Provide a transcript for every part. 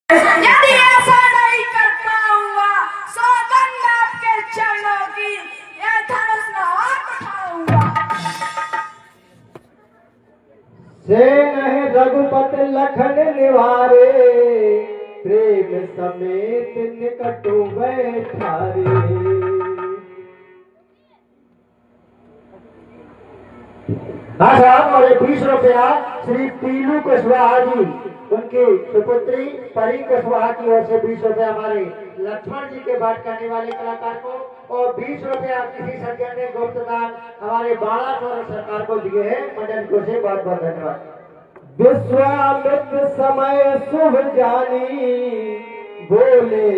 यदि ऐसा नहीं कर पाऊंगा सौगंध आपके चरणों की यह धनुष न हाथ उठाऊंगा। से नहीं रघुपति लखन निवारे प्रेम समेत निकट बैठारे। हाँ साहब, और 20 रुपया श्री पीलू कुशवाहा जी उनकी सुपुत्री परी कुशवाहा की ओर से 20 रुपया हमारे लक्ष्मण जी के बात करने वाले कलाकार को, और 20 रुपया किसी सज्जन ने गुप्त दान हमारे बालासोर सरकार को दिए हैं। मंडल को से बहुत बहुत धन्यवाद। विश्वामित्र समय शुभ जानी बोले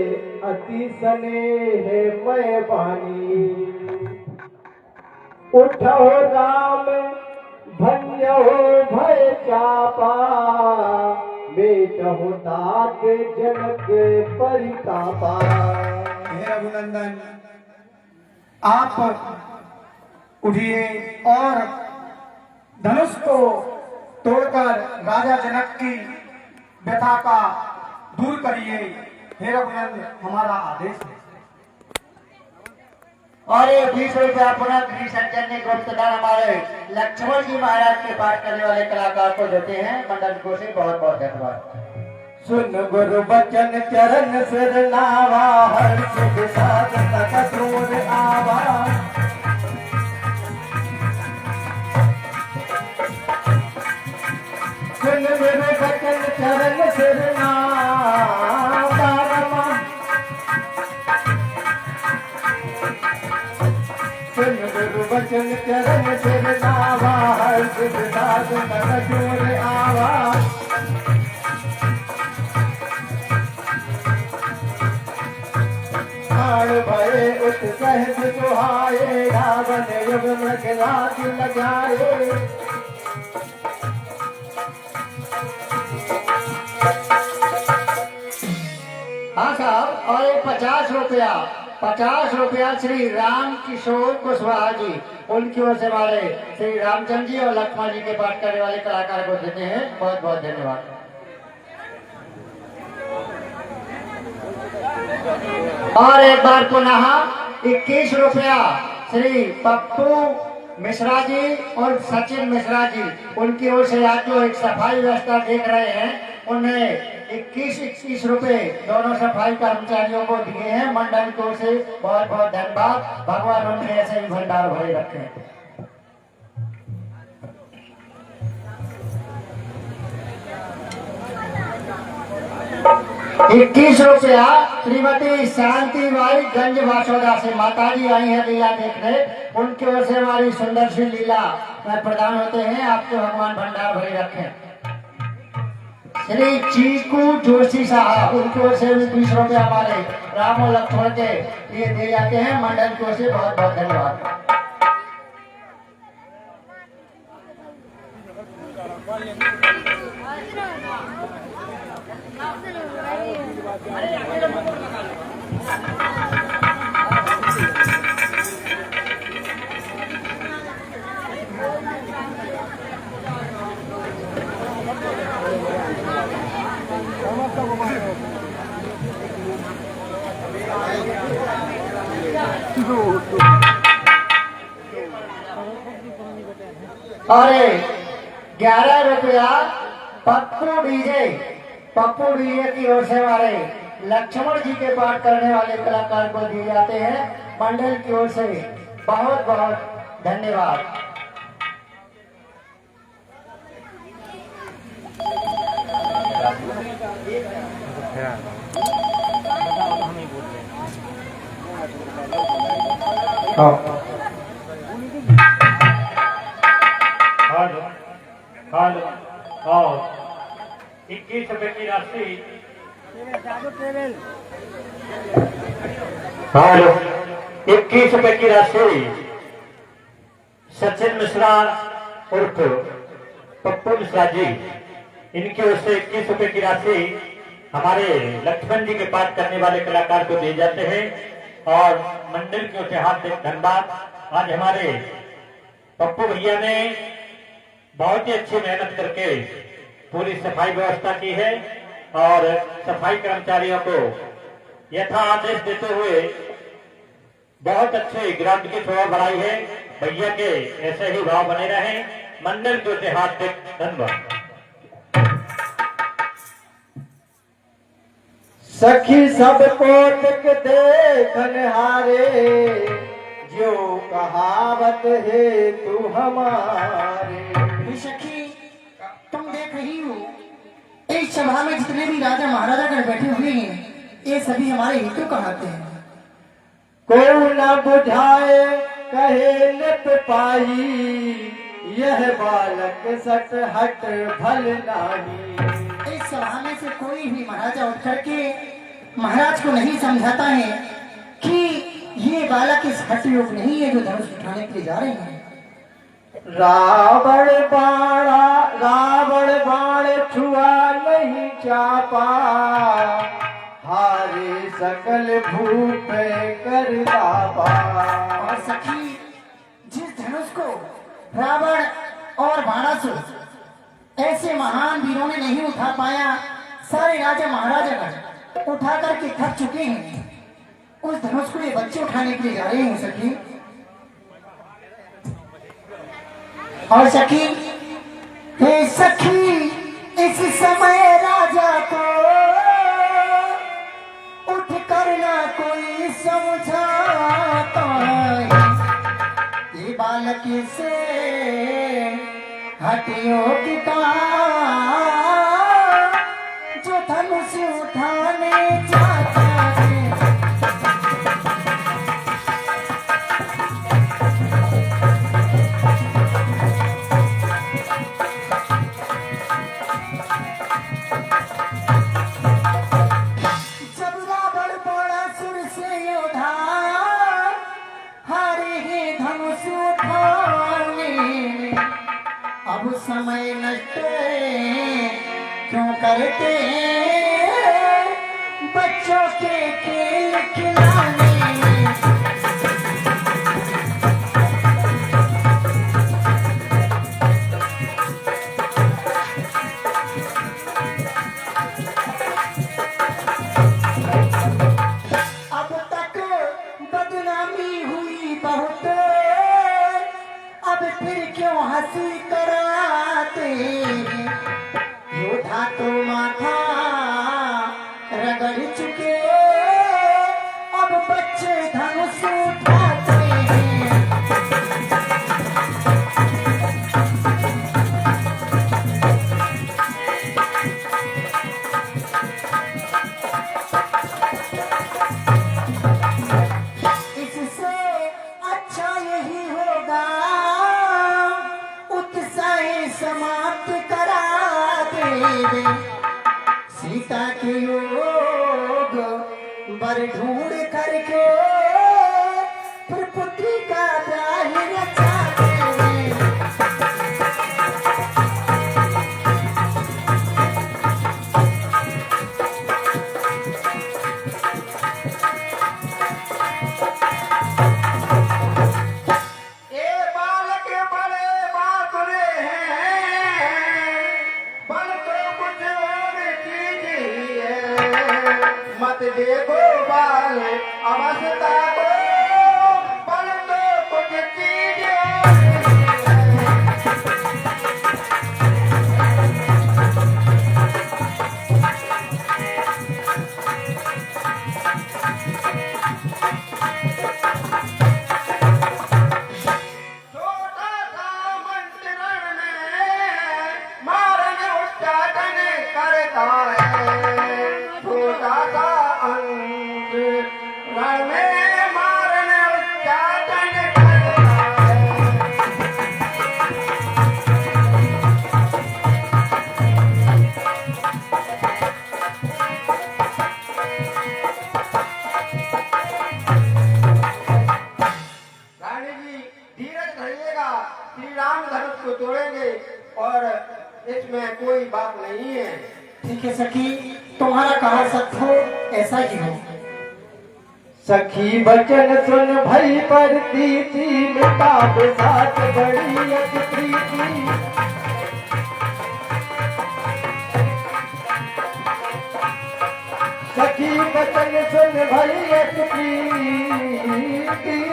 अति स्नेह मैं पानी। उठो राम भन्यो भय चापा बेटहु तात जनक परितापा। हे रघुनंदन, आप उठिए और धनुष को तोड़कर राजा जनक की व्यथा का दूर करिए। हे रघुनंदन, हमारा आदेश है। और ये 20 रुपया पुनः किसी सज्जन ने गुप्त दान हमारे लक्ष्मण जी महाराज के पाठ करने वाले कलाकार को देते हैं। मंडल को से बहुत बहुत धन्यवाद। सुन गुरु बचन चरण सिर नावा हर सुख साध तक दूर आवा। सुन गुरु बचन चरण सिर नावा वचन चरण सिर नावा हर सिद्ध साध तक दूर आवा। प्राण भये उत सहज सुहाए रावण युग मृग लाग लगाए। हाँ साहब, और 50 रुपया श्री राम किशोर कुशवाहा जी उनकी ओर से हमारे श्री रामचंद्र जी और लक्ष्मण जी के पाठ करने वाले कलाकार को देते हैं। बहुत बहुत धन्यवाद। और एक बार पुनः 21 रुपया श्री पप्पू मिश्रा जी और सचिन मिश्रा जी उनकी ओर से आज जो एक सफाई व्यवस्था देख रहे हैं उन्हें 21 रुपए दोनों सफाई कर्मचारियों को दिए हैं। मंडल की ओर से बहुत बहुत धन्यवाद। भगवान उनके ऐसे ही भंडार भरे रखें। 21 रुपया श्रीमती शांति बाई गंज वासोदा से माता जी आई है लीला देखने, उनकी ओर से हमारी सुंदर सी लीला में प्रदान होते हैं। आपके भगवान भंडार भरे रखें। श्री चीकू जोशी साहब उनकी ओर से 20 रुपया हमारे राम और लक्ष्मण के लिए दिए जाते हैं। मंडल की ओर से बहुत बहुत धन्यवाद। और 11 रुपया पप्पू डीजे की ओर से हमारे लक्ष्मण जी के पाठ करने वाले कलाकार को दिए जाते हैं। मंडल की ओर से बहुत बहुत धन्यवाद। और 21 रुपए की राशि 21 रुपए की राशि सचिन मिश्रा उर्फ पप्पू मिश्रा जी, इनकी ओर से 21 रुपए की राशि हमारे लक्ष्मण जी के पाठ करने वाले कलाकार को दिए जाते हैं। और मंडल की ओर से हार्दिक धन्यवाद। आज हमारे पप्पू भैया ने बहुत ही अच्छी मेहनत करके पूरी सफाई व्यवस्था की है और सफाई कर्मचारियों को यथा आदेश देते हुए बहुत अच्छे ग्राउंड की शोभा बढ़ाई है। भैया के ऐसे ही भाव बने रहे। मंडल को हार्दिक धन्यवाद। सखी सबको टिक देखन हारे, जो कहावत है तू हमारे। ये सखी तुम देख रही हो, इस सभा में जितने भी राजा महाराजा गण बैठे हुए हैं, ये सभी हमारे हितों कहते हैं। को न बुझाए कहे नित पाई, यह बालक सट हट भल नाही। इस सभा में से कोई भी महाराजा उठ करके महाराज को नहीं समझाता है कि ये बालक इस हठ योग नहीं है जो धनुष उठाने के लिए जा रहे हैं। रावण बाण छुआ नहीं चापा, हारे सकल भूप कर दापा। और सखी जिस धनुष को रावण और बाणासुर ऐसे महान वीरों ने नहीं उठा पाया, सारे राजा महाराजा उठा करके थक चुके हैं, उस धनुष को ये बच्चे उठाने के लिए जा रहे हैं सखी। और सखी हे सखी इस समय राजा को उठ करना कोई समझाता है, ये बालक से हटियो किता जो धनुष उठाने जाता है। जब रावण बाणासुर से योद्धा हारे हैं धनुष उठाने में, अब समय नष्ट क्यों करते बच्चों के खेल खिलाने में। अब तक बदनामी हुई बहुत, अब फिर क्यों हंसी कराते, योद्धा तो माथा रगड़ चुके, अब बच्चे धनुष उठाते हैं। इससे अच्छा यही होगा उत्साह समाप्त करा देवे, सीता के योग बर ढूंढ करके फिर पुत्री का ब्याह रचा देवे। ये बालक बड़े बातुरे हैं, बल तो कुछ और कीजिए, मत देखो बाल अवस्था को, बल तो कुछ कीजिए। छोटा सा मंत्रण में मारने उच्चाटन करता है, छोटा सा अंश रण में मारने उच्चाटन करता है। रानी जी धीरज धरिएगा, श्री राम धनुष को तोड़ेंगे और इसमें कोई बात नहीं है। ठीक है सखी, तुम्हारा कहा सत्य हो, ऐसा ही हो। सखी बचन सुन भई पर प्रीति, मिटा साथ बड़ी अति प्रीति। सखी बचन सुन भैया की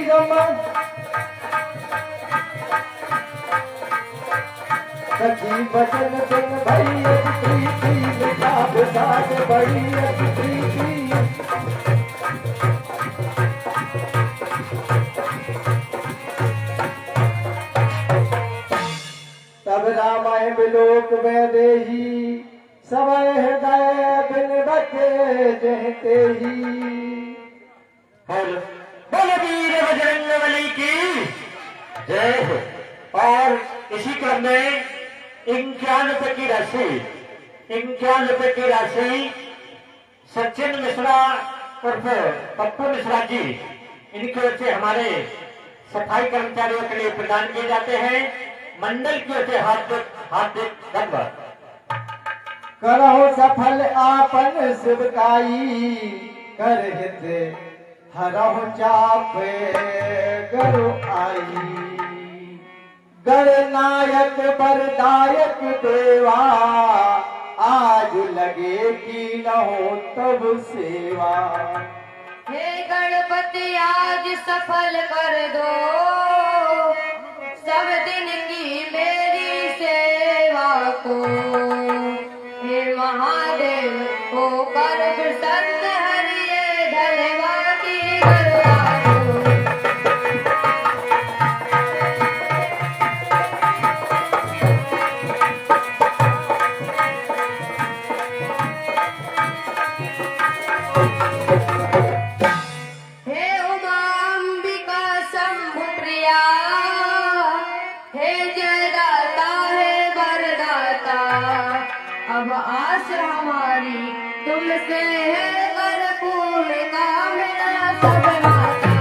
रमन सखी बचन सुन भैया प्रीति मिठा साथ भैया प्रीति तब रामायण बिलोक वैदेही समय हृदय बिन बचे जहते ही। और बोलो वीर बजरंगबली की जय हो। और इसी क्रम में 51 रुपए की राशि 51 रुपए की राशि सचिन मिश्रा उर्फ पप्पू मिश्रा जी, इनकी ओर से हमारे सफाई कर्मचारियों के लिए प्रदान किए जाते हैं। मंडल की ओर से हार्दिक धन्यवाद। करहो सफल आपन शिवकाई कर हित हरहु चापे गरु आई। गणनायक बरदायक देवा आज लगे की न हो तब सेवा। हे गणपति आज सफल कर दो सब दिन की मेरी सेवा को। हे महादेव होकर प्रसन्न हरिये ढलवा की गरबा को। हे उमांबिका शंभु प्रिया हे जयदाता हे वरदाता अब आस हमारी तुमसे है कर पूर्ण का मेरा सब नाता।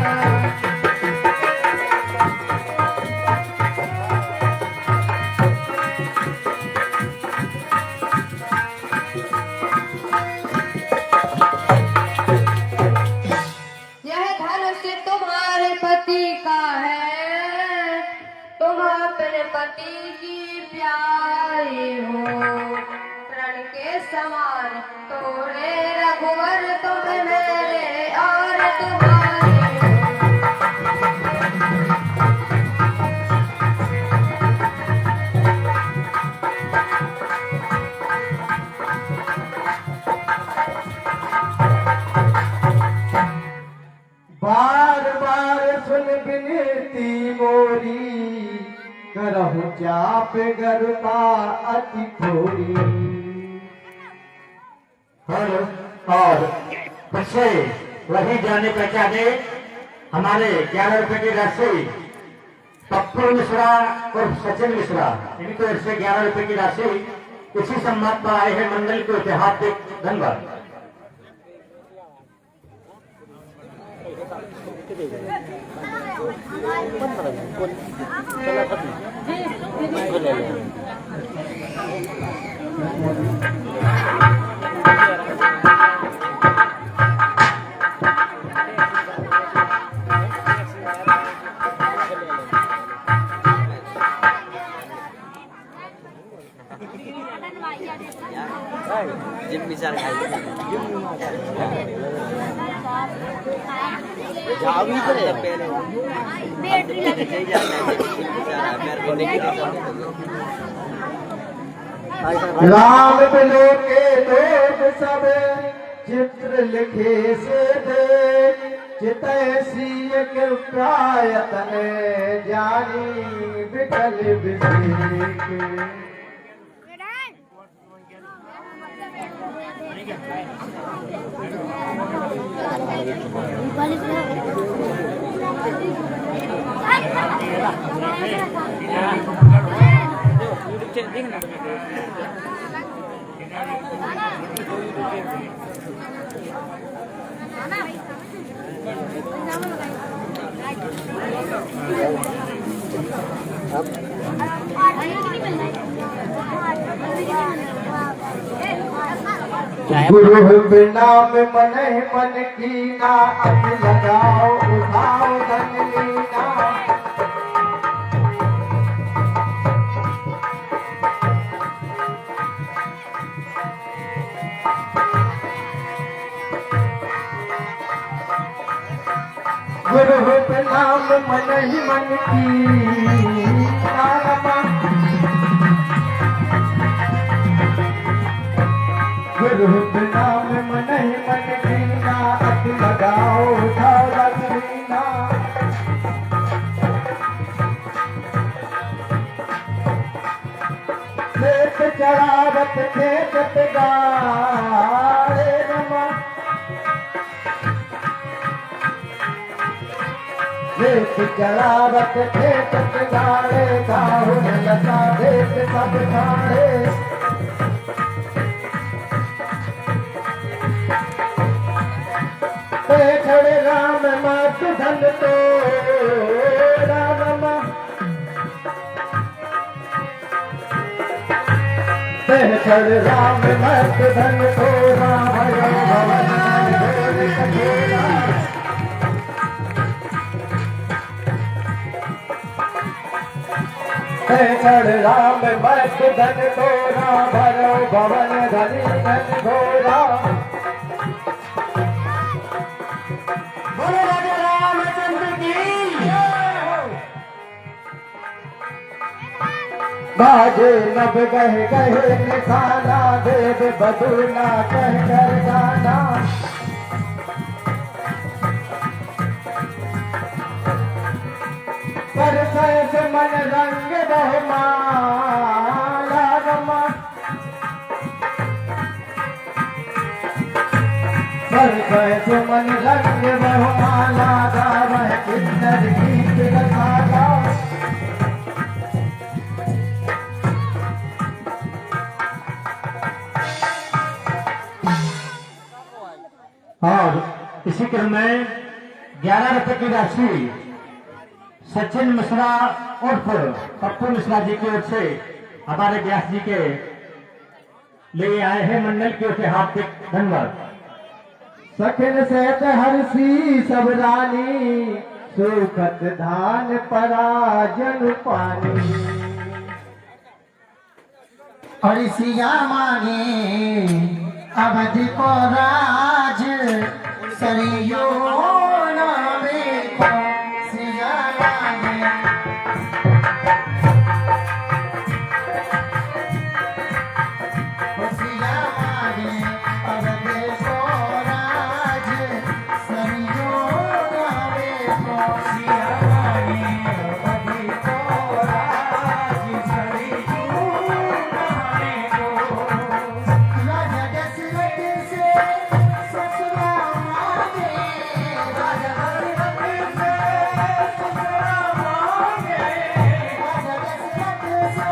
यह धनुष तुम्हारे पति का है तुम अपने पति की प्यारी हो। प्रण के समान तोड़े रघुवर तुम मेरे और तुम्हारे हो। बार बार सुन विनती मोरी करहु चाप गरुता अति थोड़ी। और बच्चे वही जाने पहचाने हमारे 11 रुपए की राशि पप्पू मिश्रा और सचिन मिश्रा, इनकी ओर से 11 रुपए की राशि इसी सम्मान पर आए हैं। मंडल को हार्दिक धन्यवाद। जिम विचार जावी करे पहले बैटरी लगे जाना है राम बिलो के लोग सब चित्र लिखे से दे चितैसी कृपायतन जानी विठल विवेक। गुरु बिना में मन मन कीना अब लगाओ उठाओ धन लीना। गुरु नाम मन ही मन की नामा गुरु नाम मन ही मन की ना अति लगाओ उठाओ लगना खेत चढ़ावत खेत गारे रमा खेत चढ़ावत खेत गारे गाहुन लता देख सब खाड़े खड़े राम मात धन तो राम खड़े राम मत धन तो राम खड़े राम मत धन तो राम भरो भवन धनी धन घोरा बोलो राजा रामचंद्र की बाजे नभ गहे गहे निशाना देव बदूना कह कर गाना पर सहज मन रंग बहुमाला रमा पर सहज मन रंग बहुमाला गावह किन्नर गीत रसाला और इसी क्रम में 11 रुपए की राशि सचिन मिश्रा उर्फ पप्पू मिश्रा जी की ओर से हमारे व्यास जी के लिए आए हैं। मंडल की ओर से हार्दिक धन्यवाद। सखन सहत हरसी सब रानी सुखत धान पराजन पानी और सिया मांगे अवधि को राज सरियो नामे को सिया मांगे सिया मांगे अवधि को राज सरियो नामे को सिया मांगे अवधि को राज सरियो नामे को राजा दशरथ से ससुरा मांगे राजा दशरथ से ससुरा मांगे राजा दशरथ से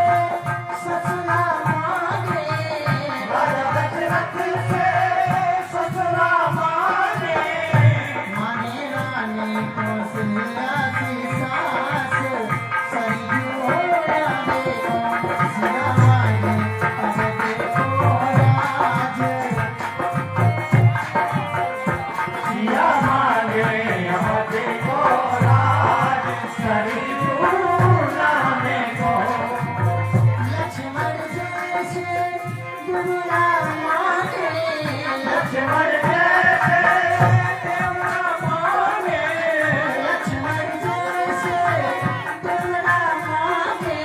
ससुरा मांगे राजा दशरथ से ससुरा मांगे माने रानी कौशल्या की सास सरयू रामे को सिया मांगे अवधि को राज सिया मांगे अवधि को राज सरयू नामे को लक्ष्मण जैसे दुर्गा मांगे लक्ष्मण जैसे देवरा मांगे लक्ष्मण जैसे दुर्गा मांगे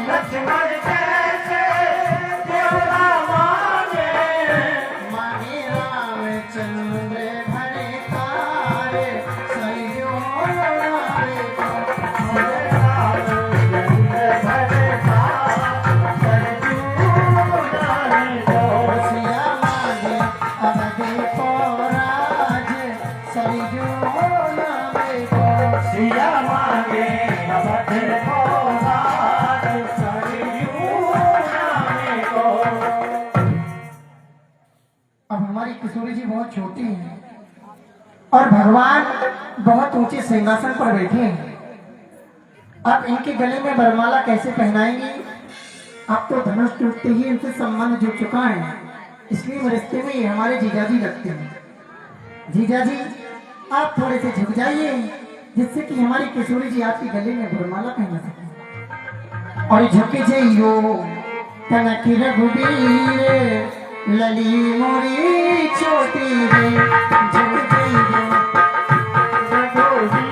लक्ष्मण जैसे देवरा मांगे मांगे रामचंद्र भरे तारे सरियो नामे को मांगे रामचंद्र भरे तारे सरियो नामे को सिया मांगे अवधि को राज सरियो नामे को सिया मांगे अवधि को राज सरियो नामे को। अब हमारी किशोरी जी बहुत छोटी हैं और भगवान बहुत ऊंचे सिंहासन पर बैठे हैं। अब इनके गले में वरमाला कैसे पहनाएंगे? अब तो धनुष टूटते ही इनसे संबंध जुड़ चुका है, इसलिए वो रिश्ते में ये हमारे जीजाजी लगते हैं। जीजाजी आप थोड़े से झुक जाइए जिससे कि हमारी किशोरी जी आपके गले में वरमाला पहना सके। और झुक जाइयो कनक रघुबीर लली मोरी छोटी रे झुक जाइयो रघुबीर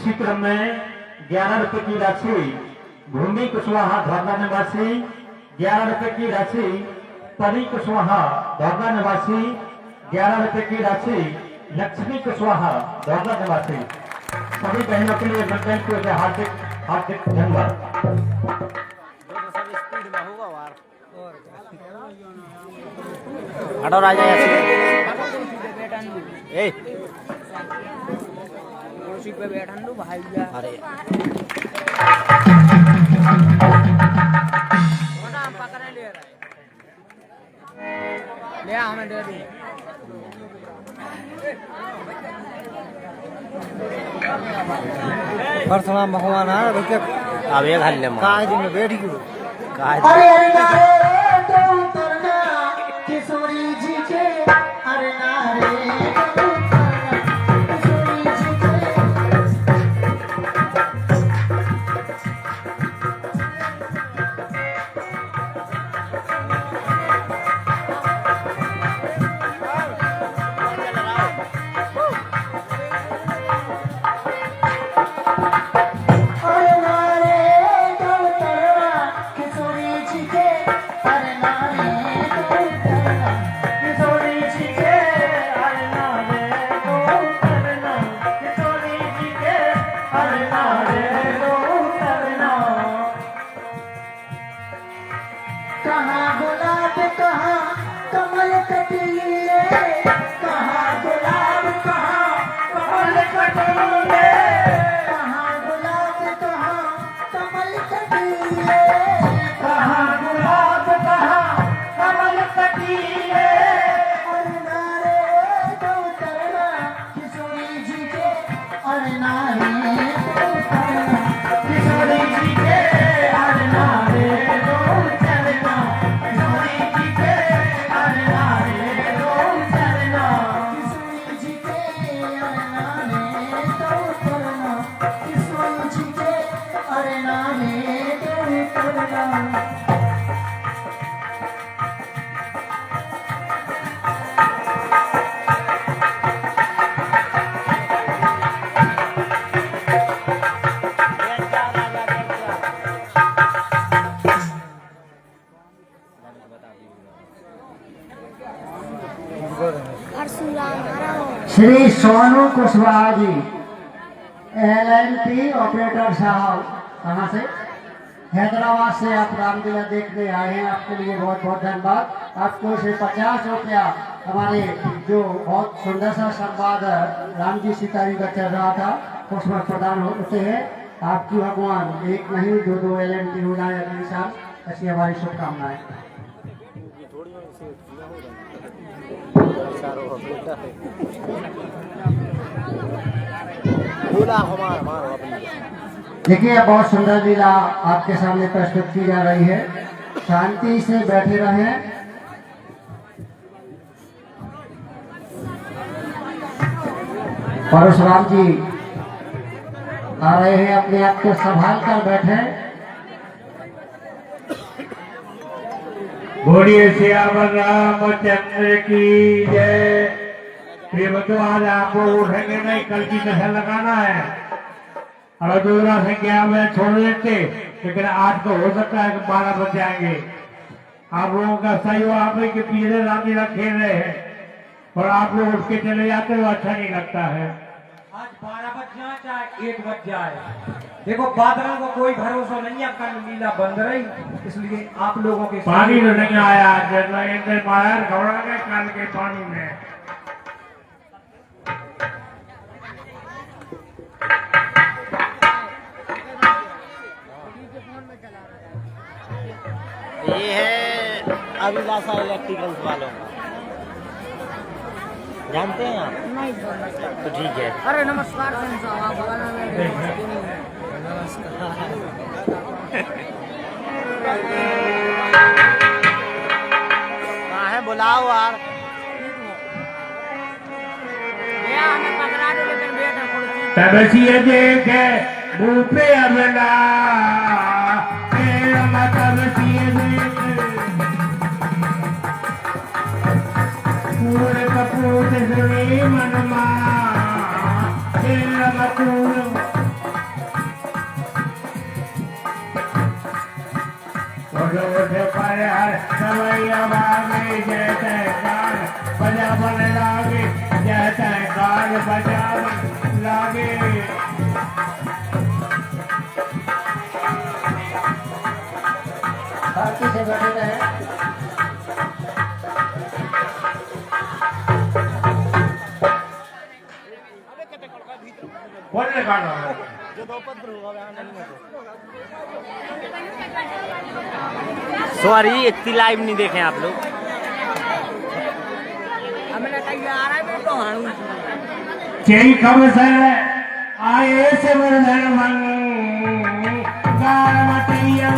इसी क्रम में 11 रुपए की राशि भूमि कुशवाहा धौरगा निवासी, 11 रुपए की राशि परी कुशवाहा धौरगा निवासी, 11 रुपए की राशि लक्ष्मी कुशवाहा धौरगा निवासी। सभी बहनों के लिए मंडल की ओर से हार्दिक हार्दिक धन्यवाद। हटो राजा ए कुर्सी पे बैठन दो भाई जा। अरे पकड़े ले रहा है, ले हमें दे दी। परसों भगवान आ रुके अब एक हल्ले में काहे दिन में बैठ गयो काहे अरे अरे नारे तो उतरना किशोरी जी के, अरे नारे तो उतरना किशोरी जी के। अरे नारे तो उतरना किशोरी जी के, अरे नारे तो उतरना किशोरी जी के, अरे नारे तो उतरना किशोरी जी के, अरे नारे तो उतरना। कहाँ गुलाब कहाँ कमल कटिए, कहाँ गुलाब कहाँ कमल कटिए, कहाँ गुलाब कहाँ कमल कटिए, कहाँ गुलाब कहाँ कमल कटिए। अरे नारे तो उतरना किशोरी जी के, अरे नारे तो उतरना किशोरी जी के, अरे नारे तो उतरना किशोरी जी के, अरे नारे तो उतरना किशोरी जी के, अरे नारे तो उतरना किशोरी जी के, अरे नारे तो उतरना। श्री सोनू कुशवाहा जी LNT ऑपरेटर साहब, कहाँ से? हैदराबाद से आप रामलीला देखने आए हैं, आपके लिए बहुत बहुत धन्यवाद। आपको से 50 रुपया हमारे जो बहुत सुंदर सा संवाद राम जी सीता जी का चल रहा था उसमें प्रदान होते हैं। आपकी भगवान एक नहीं दो LNT हो जाए अगले साल, ऐसी हमारी शुभकामनाएं। देखिए बहुत सुंदर लीला आपके सामने प्रस्तुत की जा रही है, शांति से बैठे रहें। परशुराम जी आ रहे हैं, अपने आप को संभाल कर बैठे। बोलिए श्यामल रामचंद्र की जय। ये बच्चों आज आपको उठेंगे नहीं, कल की नशा लगाना है और दूसरा संख्या में छोड़ देते, लेकिन आज तो हो सकता है कि 12 बज जाएंगे। आप लोगों का सही आप के पीछे रामलीला खेल रहे हैं और आप लोग उठ के चले जाते हो, अच्छा नहीं लगता है। आज 12 बज जाए चाहे 1 बज जाए, देखो बादलों को कोई भरोसा नहीं है, कल लीला बंद रही, इसलिए आप लोगों के पानी तो नहीं आया, माया घबरा गए कल के पानी में। ये है अभिलाषा इलेक्ट्रिकल्स वालों का, जानते हैं आप? नहीं तो ठीक है। अरे नमस्कार कहाँ है, बुलाओ यार। हमें पकड़ा दो, लेकिन तब सिए देखे मुँह पे अबला मतलब सिए देखे पूरे कपूर से सुनी मनमा तेरा मकूर जोर पर हर सवैया बागे जय जयकार बजा बन लागे जय जयकार बजा बन लागे शांति से बैठे रहे। कौन निकाल रहा है सॉरी इतनी लाइव नहीं देखे आप लोग। जय कब से आए से वर्धन मंगार मटैया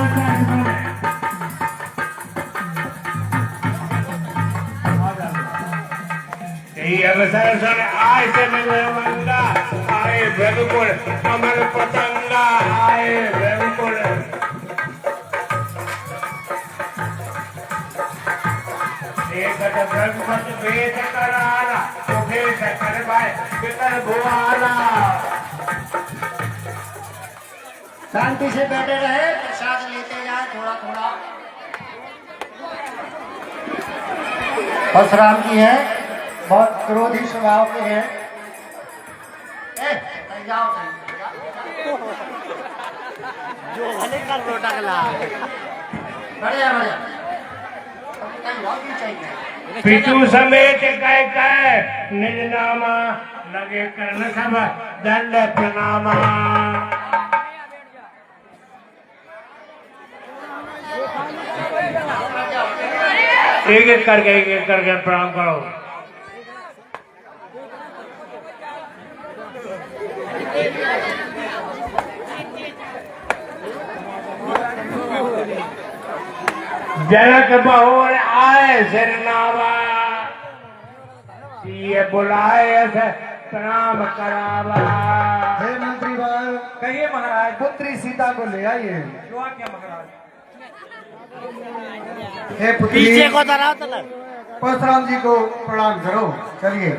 अवसर सुन आए से मंगा आए भगपुर अमर पतंगा आए भगपुर एकट भगवत वेद कराला तुझे कर भाई पितर भुआला। शांति से बैठे रहे, प्रसाद लेते जाए थोड़ा थोड़ा। परशुराम जी है, बहुत क्रोधी स्वभाव के हैं। कहीं जाओ जो भले कर रोटा गला बढ़िया बढ़िया, कहीं जाओ भी चाहिए। पितु समेत कह निज नामा लगे करन सब दंड प्रणामा। एक एक करके प्रणाम करो। जनक बहुर आए सिरनावा ये बुलाए प्रणाम करावा। हे मंत्रीवाल, कहिए महाराज, पुत्री सीता को ले आइए। क्या महाराज? हे पुत्री, पीछे को धराओ तलक। परशुराम जी को प्रणाम करो। चलिए।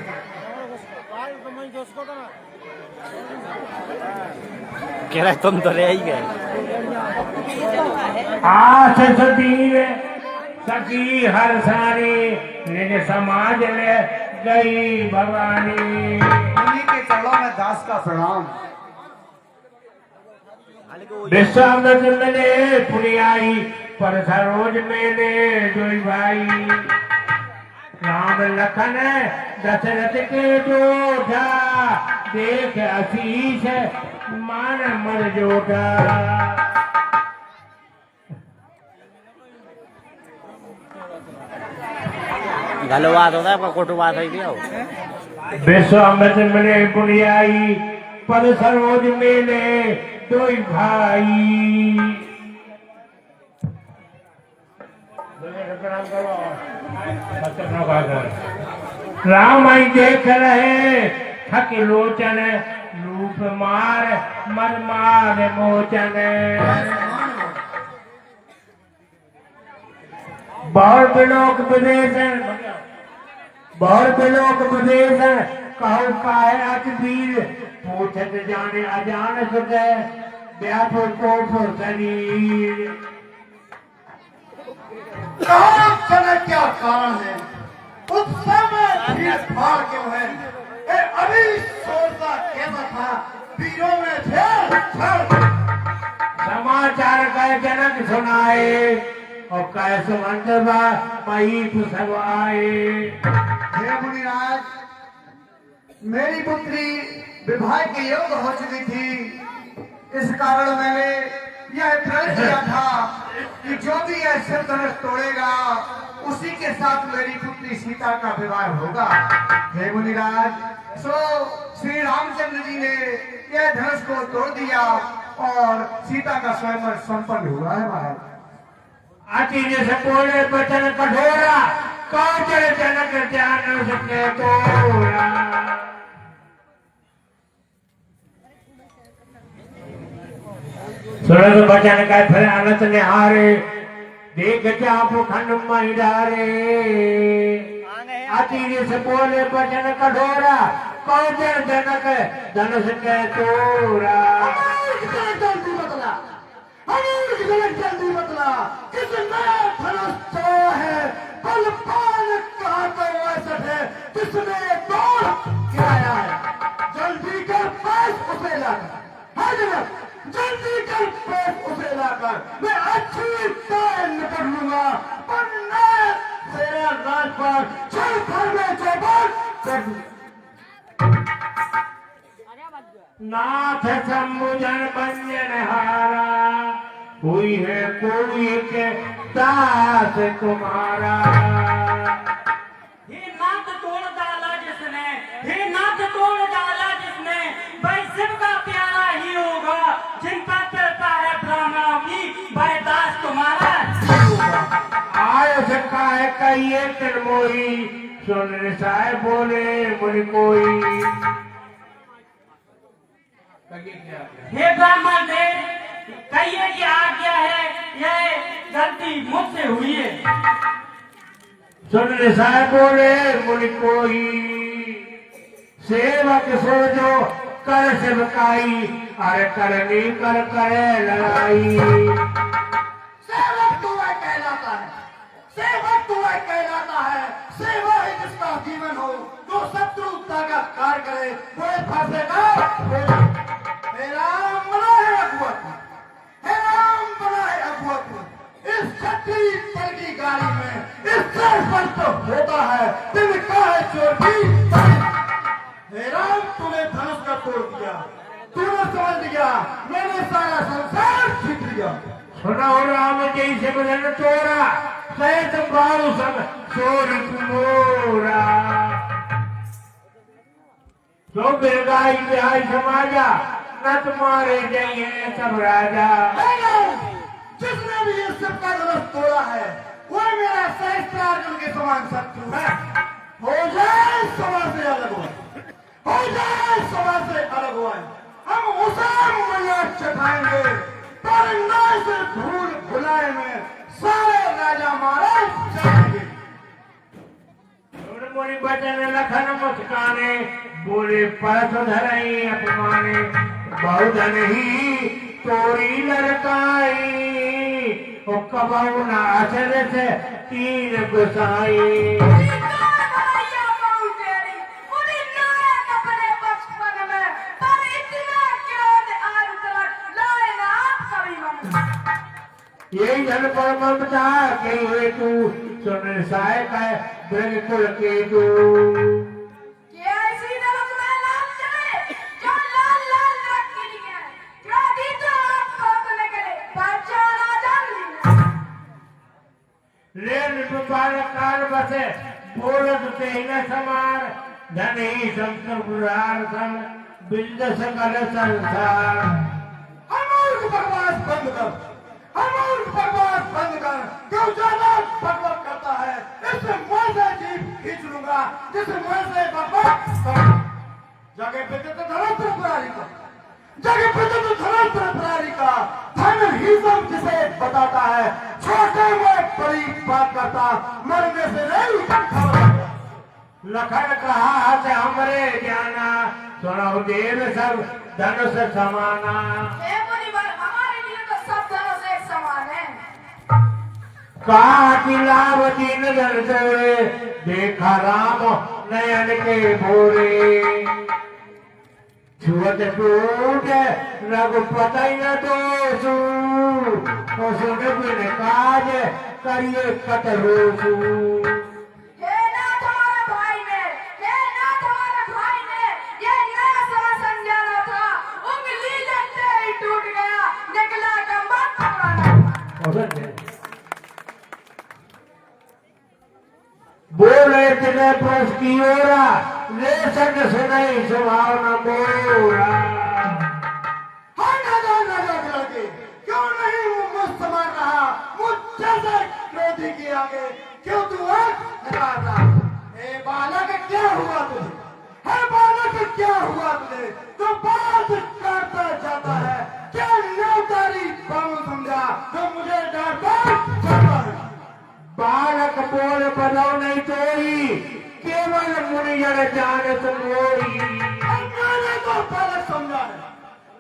कह रहा तुम तो रह ही गए। आस सतीर सखी हर सारी निज समाज ले गई भवानी। उन्हीं के चरणों में दास का प्रणाम। विश्वामित्र मिले पुरियाई पर सरोज मेले जोई भाई। राम लखन दशरथ के जोधा देख आशीष मान मर जोधा। गलवाद होता है कोटवाद है क्या? विश्वामित्र मिले पुरियाई पर सरोज मेले दोई भाई। राम आई देख रहे थक लोचन रूप मार मर मार मोचन। बहुत बिलोक विदेशन बहुत बिलोक विदेशन कहु काहे अकबीर पूछत जाने अजान सुख व्याकुल को शरीर। क्या कारण है? उस समय भीड़ भाड़ के हुए अभी सोचता कैसा था, वीरों में थे। समाचार कह जनक सुनाए और कह सुमंत मई सब आए। हे मुनिराज, मेरी पुत्री विवाह के योग्य हो चुकी थी। इस कारण मैंने यह दृढ़ किया था कि जो भी यह शिव धनुष तोड़ेगा उसी के साथ मेरी पुत्री सीता का विवाह होगा। हे मुनिराज, सो श्री रामचंद्र जी ने यह धनुष को तोड़ दिया और सीता का स्वयंवर संपन्न हुआ है महाराज। अति जैसे बोले बचन कठोरा काजल जनक जान सके तोरा। सुरत बचन का फिर अनंत निहारे देख चाप खंड मई डारे। अति जैसे बोले बचन कठोरा काजल जनक धनुष के तोरा। अमूर्ख जनक जल्दी बतला, किसने धनुष चलाया है? बलवान कहा तो वैसा है, किसने दौड़ गिराया है? जल्दी कर पेश उसे लाकर। हाँ जनक, जल्दी कर पेश उसे लाकर, मैं अच्छी तरह निपट लूंगा, वरना तेरा राजपाट चल घर में चौपट कर दूं। नाथ सम्मुजन बंजन हारा, हुई है कोई के दास तुम्हारा। हे नाथ तोड़ डाला जिसने, हे नाथ तोड़ डाला जिसने, वह शिव का प्यारा ही होगा, जिन पर चलता है ब्राह्मणों की वह दास तुम्हारा ही होगा। आय सका है कहिए तिल मोही, सुन साय बोले मुनि कोई। हे ब्राह्मण देव, कहिए की आज्ञा है, यह गलती मुझसे हुई है। सुन साय बोले मुनि कोई, सेवक सो जो कर सेवकाई, अरे करनी कर करे लड़ाई। सेवक तू है कहलाता है, सेवक तू है कहलाता है, सेवा ही जिसका जीवन हो, जो शत्रुता का कार्य करे, वो फंसेगा। हे राम बना है अकबर, हे राम बना है अकबर, इस छठी पल की गाड़ी में इस सर पर तो होता है, तिनका है चोटी। हे राम, तूने धनुष का तोड़ दिया, तूने समझ लिया, मैंने सारा संसार जीत लिया। सुनो राम जैसे बदन तोरा, सहित बाहु सब चोरी मोरा। जो बिरगाई बिहाई समाजा, न तुम्हारे जाइए सब राजा। जिसने भी इस सब का धनुष तोड़ा है, वो मेरा सहस्त्रार्जुन के समान शत्रु है। हो जाए समाज से अलग हुआ, हो जाए समाज से अलग हुआ, हम उसे मैया चढ़ाएंगे, पर न से भूल भुलाए में सारे राजा मारे जाएंगे। मुनि बचन लखन मुस्काने, बोले परस धरई अपमाने। बहुधन ही तोरी लड़काई, ओ कबहु न अचर से तीन गुसाई। उन्हीं का भैया बहू तेरी, उन्हीं नायक अपने बचपन में, पर इतना क्रोध आज तक लाए ना आप कभी मन। यही जन पर ममता के हुए तू, सुन साय का बिल्कुल के तू। क्या ऐसी धनुष में लाल चले, जो लाल लाल रख के निकले, क्रोधित आप खोदने के लिए बचाना जान ली। लेन बाल काल बसे, बोलत ते न समार, धन ही संसार सन, बिंद सकल संसार। अमूर्ख बकवास बंद कर, अमूर्ख बकवास बंद कर, क्यों ज्यादा बकवास करता है? इससे मुंह से जीभ खींच लूंगा, जिससे मुंह से बकवास कर। जगह पे तो धनस्त्र पुरारी का, जगह पे तो धनस्त्र पुरारी का, धन ही सब जिसे बताता है, छोटे में बड़ी बात करता, मरने से नहीं खबर। लखन कहा से हमरे जाना, सुनो देव सब धनुष समाना। हे मुनिवर, हमारे लिए तो सब धनुष एक समान है। काटिलावती नजर से देखा राम नयन के भोरे, छुअत टूट रघुपति न दोषु, सुन बिन काज करिए कटरोसु। हे नाथ हमारे भाई ने, हे नाथ हमारे भाई ने, ये नया समा समझाना था, उंगली लगते ही टूट गया, निकला का मत पकड़ना। बोले तिने प्रस की ओरा, ले सक सुनाई सुभावना बोरा। हाँ ना लगे, क्यों नहीं वो मुझ समान रहा, मुझ जैसे क्रोधी के आगे क्यों तू आंख निकालता? हे बालक, क्या हुआ तुझे? हे बालक, क्या हुआ तुझे? तो बात करता जाता है, क्या न्योतारी बाबू समझा, जो मुझे डरता जाता है? बालक बोल बदौ नहीं तोई, केवल मुनि जन जानत मोई। मैंने तो बालक समझा है,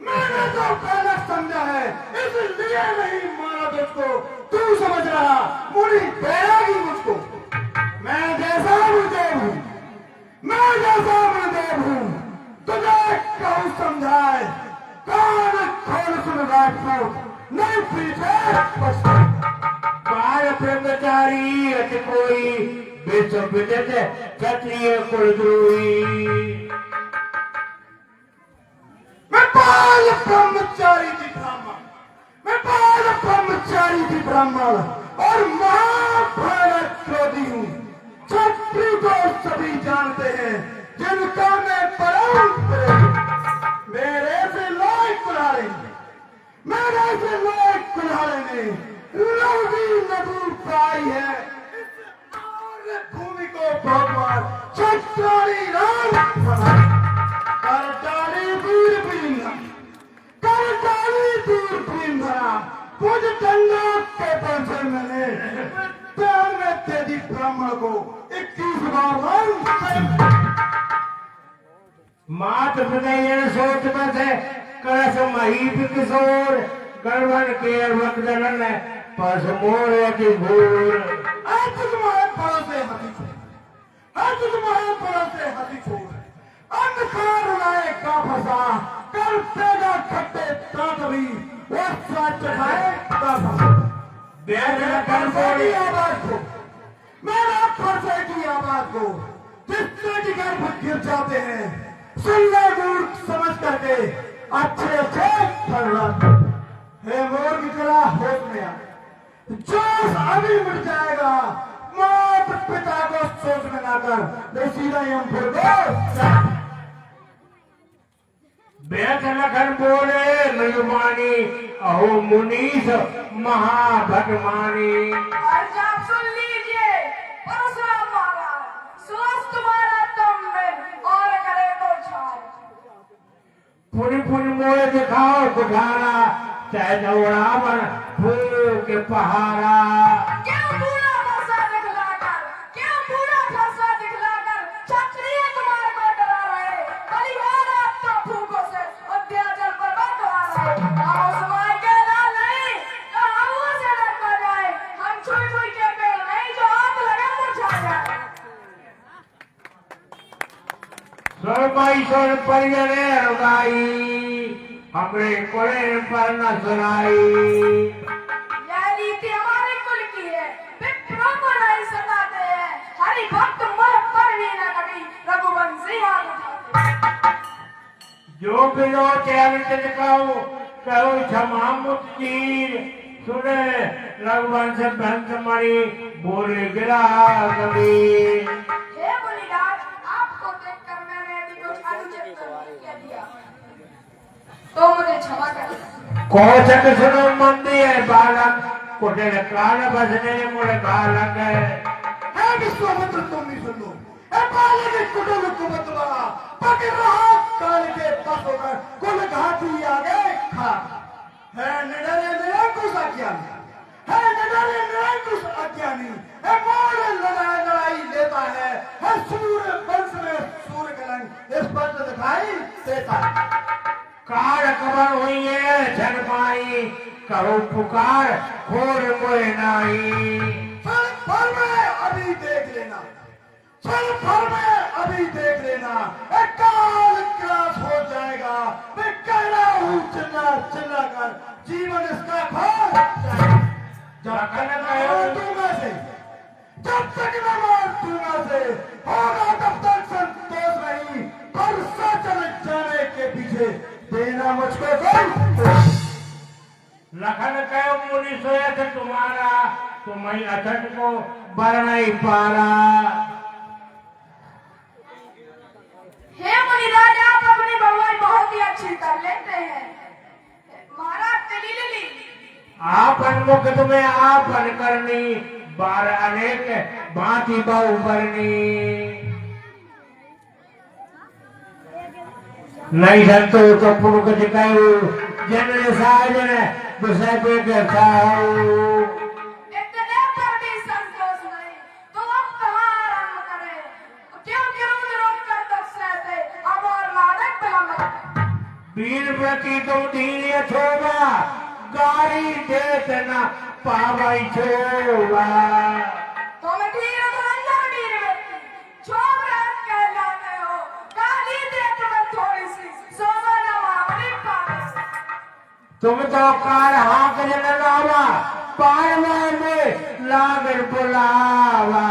मैंने तो गलत समझा है, इसलिए नहीं मारा तुझको। तू समझ रहा मुड़ी बैरागी मुझको। मैं जैसा गुरुदेव हूँ, मैं जैसा गुरुदेव हूँ, तुझे कहूँ समझाए। कान खोल सुन राजपूत, नहीं पीछे पछताए। बाल ब्रह्मचारी अच कोई विश्व विदित क्षत्रिय कुलद्रोही। मैं बाल ब्रह्मचारी थी ब्राह्मण, मैं बाल ब्रह्मचारी थी ब्राह्मण और महाभारत क्रोधी हूँ। छत्री को सभी जानते हैं, जिनका मैं परम प्रेमी। मेरे से लोग कुल्हाड़ेंगे, मेरे से लोग कुल्हाड़ेंगे। लंबी नदी पाई है इस आर्य भूमि को भगवान छत्रारी राम बना। कर डाली दूरबीन भरा, कुछ डंडा के पैसे मैंने प्यार में तेजी ब्राह्मण को 21 बार मात हृदय सोच में से करस महीप किशोर गर्वन के वक्तन पस मोर अति भूर। तुम्हारे पड़ोसे हंसी छोड़, तुम्हारे पड़ोसे हंसी छोड़। अंधकार उड़ाए का फंसा, कर पेगा खट्टे तातवी, वो साथ चढ़ाए का फंसा। मेरा फरसे की आवाज को, मेरा फरसे की आवाज को जिससे जिगर गिर जाते हैं, सुनने मूर्ख समझ करके अच्छे अच्छे फरलाते। हे मोर की तरह होश में आ, जोश अभी मिट जाएगा। मात पिता को सोच में ना कर, नहीं सीधा यम फिर दो। बेत लखन बोले मयुमानी अहो मुनीस महाभगवानी। आज आप सुन लीजिए परशुराम महाराज, सुरस तुम्हारा तुम में और करे तो छाड़। पुनि पुनि मोए दिखाओ कुठारा, चाहे दौड़ा बन फूलों के पहाड़ा। क्यों पूरा फरसा दिखलाकर, क्यों पूरा फरसा दिखलाकर क्षत्रिय कुमार को डरा रहे। बलिहार आप तो फूकों से अत्याचार बर्बाद करा रहे। आओ समाज के लाल नहीं तो हवा से डर पा जाए। हम छुई छुई के पेड़ नहीं जो हाथ लगे मुरझा जाए। स्वर्गाई स्वर परिजने रुगाई, हमरे कोले पर न सुनाई। यह रीति हमारे कुल की है, विप्रों को नहीं सताते हैं। हरि भक्त मोह पर भी न कभी रघुवंशी हाथ उठाते। जो बिलो चैरित दिखाओ कहो क्षमा मुक्तीर, सुने रघुवंश भंत मणि बोले गिरा कबीर। हे मुनिराज, आपको देखकर मैंने यदि कुछ अनुचित कह दिया तो मुझे क्षमा करें। कौशक सुनो मंदी है बालक, कुटिल काल बसने मुड़ बालक है। है विश्वामित्र तुम भी सुन लो। ए बालक कुटुंब को मत बड़ा, पकड़ रहा काल के पास होकर कुल घाटी आगे खा। है निडरे निरंकुश अज्ञानी, है निडरे निरंकुश अज्ञानी। है मोर लड़ाई लेता है सूर्य वंश में सूर्य कलंक इस पर दिखाई देता है। कार कबर हुई है जन पाई, कहो पुकार खोर मोए नाई। क्षण भर में अभी देख लेना, क्षण भर में अभी देख लेना। एक काल क्रास हो जाएगा। मैं कह रहा हूँ चिल्ला चिल्ला कर जीवन इसका खो जाएगा। जब तक न मार दूंगा से, जब तक न मार दूंगा से होगा तब तक संतोष नहीं। पर चल जाने के पीछे देना मुझको कोई। लखन कहो मुनि सोयत तुम्हारा, तुम्हें अथट को बर नहीं पारा। हे मुनिराज, आप अपनी भगवान बहुत ही अच्छी कर लेते हैं। महाराज तेली आपन मुख तुम्हें आपन करनी, बार अनेक भांति बहु बरनी। नहीं संतो तो पुरुष दिखाऊ, जन साजन दूसरे पे करताऊ। इतने पर भी संतोष नहीं तो अब कहाँ आराम करें। क्यों क्यों रोक कर दस सहते अब और नाटक विलंब करें। वीरवती तुम दीन छोवा गारी देत न पावई छोवा तुम धीर धरंजर वीरवती छोरा कहलाते हो गाली दे तुम्हें थोड़ी सी सोना मामली पावे तुम तो कार हाक जन लावा पारवा में लागल बुलावा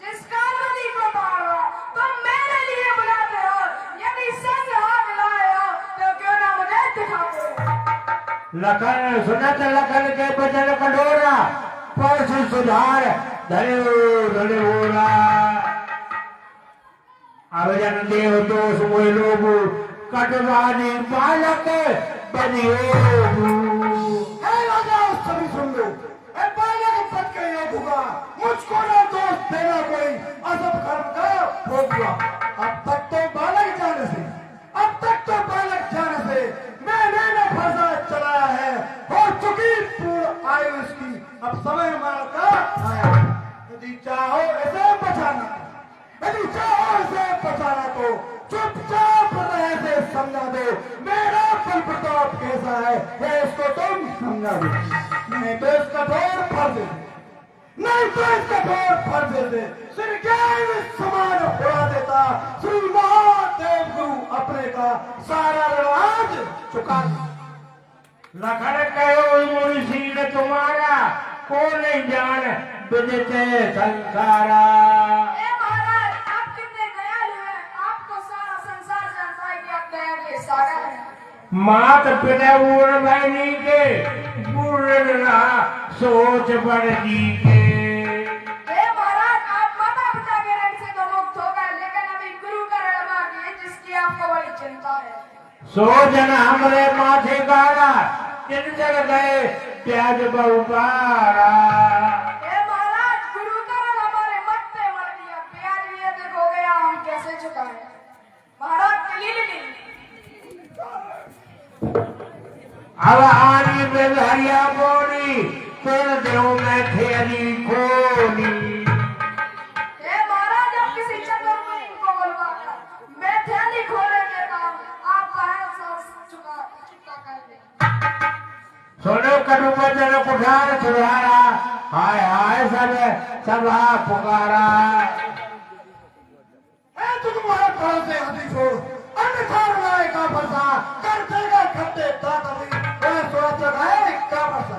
जिस कानूनी को मारवा तुम मेरे लिए बुलाते हो यदि संग हाथ लाए हो तो क्यों ना मुझे दिखाओ लखन सुनत लखन के बचन कठोरा परसु सुधार धन्योरा अवजन देव दोष मोह लोभ कटवानी बालक बनियो हे राजा सभी सुन लो, ए बालक बच के ये होगा, मुझको ना दोष देना कोई अजब कर्म का होगा। अब तक तो बालक जाने से मैंने न फंसा चलाया है, हो चुकी पूर्ण आयु इसकी, अब समय मार का आया। यदि चाहो इसे बचाना तो चुपचाप रहे से समझा दो मेरा बल प्रताप कैसा है इसको तुम समझा दो। नहीं तो इसका कठोर फर्ज दे सिर ज्ञान समान उड़ा देता श्री महादेव गुरु अपने का सारा राज चुका। लखन कहो मुंशी ने तुम्हारा को नहीं जान विदिते संसारा ए महाराज आप कितने दयालु हैं आपको सारा संसार जानता है कि आप दया के सागर हैं मात पिता उड़ बहनी के बुरा सोच बड़ी के हे महाराज आप माता पिता के ऋण से तो मुक्त हो गए लेकिन अभी गुरु का ऋण बाकी है जिसकी आपको बड़ी चिंता है सो जन हमरे माथे गाड़ा किन जग गए प्याज बहुपारा हे महाराज गुरु का ऋण हमारे मत पे मर गया प्याज भी अधिक हो गया हम कैसे चुकाएं महाराज लीली अब आनी में हरिया बोली फिर देव में थेरी खोली हे महाराज आप किसी चतुर्मुनि को बुलवाकर मैं थैली खोले देता हूँ आप कहे चुका कर दे सोनो कटु बचन पुठार सुधारा हाय हाय सभा पुकारा तुम्हारा काल से हाथी छोड़ अन्यथा राय का फंसा कर देगा खट्टे दातरी सोचा है क्या फंसा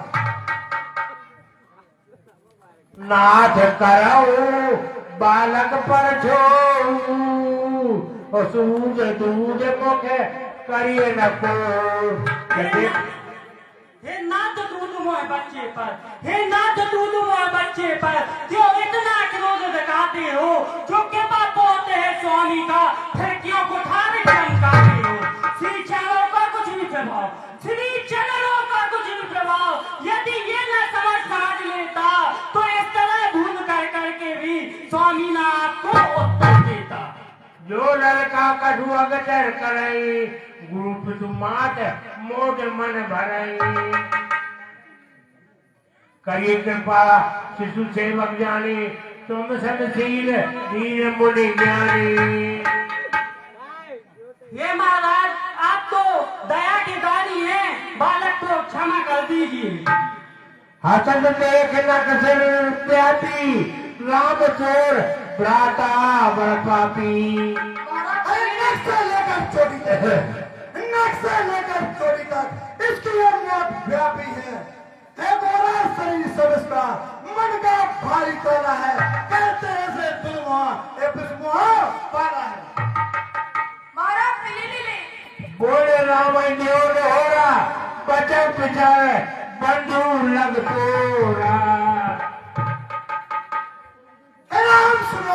नाथ करऊ बालक पर छो सूझ दूज मुखे करिए न को हे नाथ दूध मोह बच्चे पर हे नाथ दूध मोह बच्चे पर क्यों इतना क्रोध दिखाते हो जो के पाप होते हैं स्वामी का फिर क्यों कुठार चमकाते हो श्री चरणों का कुछ नहीं प्रभाव श्री चरणों का कुछ नहीं प्रभाव यदि ये न समझ लेता तो इस तरह भूल करके भी स्वामी ना आपको उत्तर देता जो लड़का कठु अगचर करई गुरु पितुमात मोट मन भरई करिए कृपा शिशु सेवक जानी तुम संशील दीन मुनि ज्ञानी ये महाराज आप तो दया के दानी हैं बालक को क्षमा कर दीजिए हसन देख नक्सर प्याती राम चोर भ्राता बड़ पापी नक्शा लेकर चोटी तक इसकी मौत व्यापी है गोरा शरीर सब इसका मन का भारी तोला है कहते हैं से बिलवा पाला है महाराज लीली बोले राम न्योर हो रहा बचन पिछाए बंधु लग तोरा राम सुनो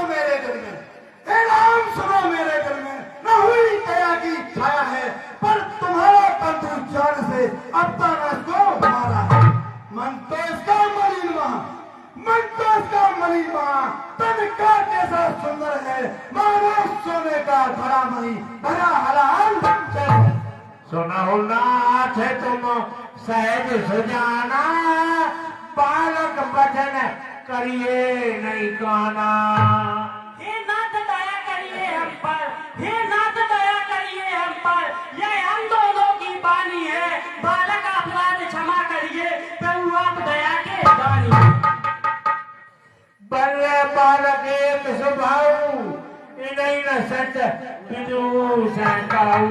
मेरे दिल में न हुई दया की छाया है पर तुम्हारा बंधु जान से अब तक को मारा है मन तो इसका मणि महा तन का कैसा सुंदर है मानो सोने का भरा मणि भरा हलाल सुना हो नाथ तुम सहज सुजाना बालक बचन करिए नहीं गाना हे नाथ दया करिए हम पर हे नाथ दया करिए हम पर यह बालक एक स्वभाव इन्हीं न सच बिनु सहकाऊ।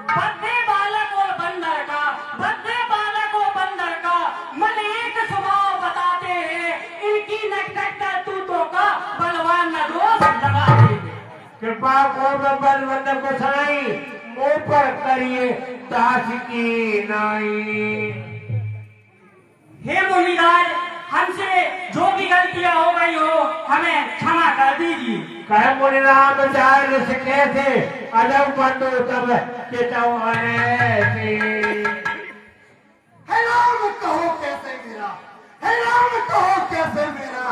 बद्दे बालक और बंदर का, बद्दे बालक और बंदर का मन एक स्वभाव बताते हैं। इनकी नटखट करतूतों का बलवान न दोष लगा देंगे। कृपा को बलवंत गोसाई मुंह पर करिए दास की नाई। हे मुनिराज, हमसे जो भी गलतियां हो गई हो हमें क्षमा कर दीजिए। कह मुनि राम जाय से कैसे अजब बंधु तब चितवाने से। हे राम कहो कैसे मेरा, हे राम कहो कैसे मेरा,